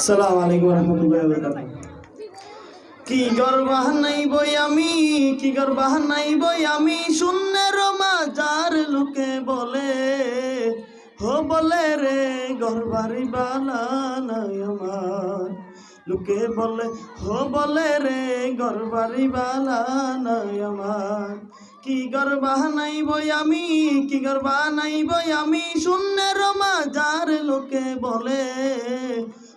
আসসালামু আলাইকুম ওয়া রাহমাতুল্লাহি ওয়া বারাকাতুহু। কি গর্ব বাহানাইবই আমি শূন্যের মাজার লোকে বলে হো বলে রে গর্বারি বালা নাই আমার। লোকে বলে হো বলে রে গর্বারি বালা নাই আমার। কি গর্ব বাহানাইবই আমি শূন্যের মাজার লোকে বলে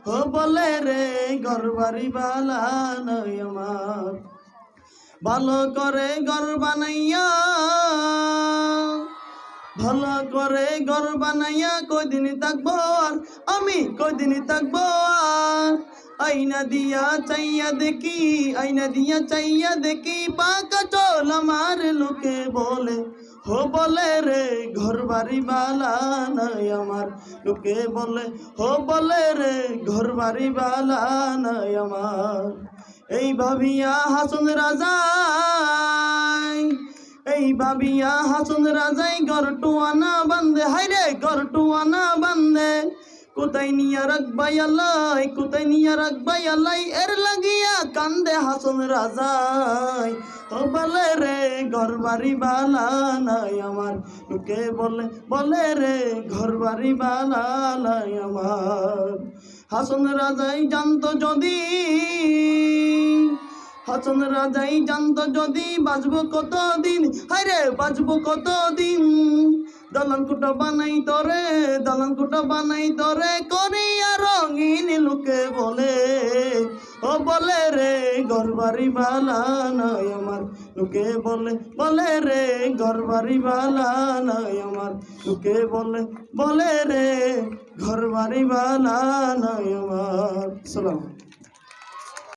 হো বলে রে গর্বারি বালা নাই আমার। ভালো করে ঘর বানাইয়া কয়দিন থাকবো আর আমি কয়দিন থাকবো আর। আইনা দিয়া চাইয়া দেখি পাকা চল আমার লোকে বলে হো বলে রে ঘর বাড়ি বালা নাই আমার। লোকে বলে হো বলে রে ঘর বাড়ি বালা নাই আমার। এই ভাবিয়া হাসন রাজাই গরটুয়ানা বান্ধে হাইরে গরটুয়ানা বান্ধে। কোথায় নিয়া রাখবাই আল্লাহ এর লাগিয়া কান্দে হাসন রাজাই। ও বলে রে ঘর বাড়ি বালা নাই আমার। লোকে বলে রে ঘর বাড়ি বালা নাই আমার। হাসন রাজাই জানতো যদি বাঁচবো কতদিন হায়রে বাঁচবো কতদিন। দালান কোটা বানাই তরে করিয়া রঙিন। লোকে বলে ও বলে রে ঘর বাড়ি বালা নাই আমার। লোকে বলে রে ঘর বাড়ি বালা নাই আমার। লোকে বলে রে ঘর বাড়ি বালা নাই আমার। সালাম।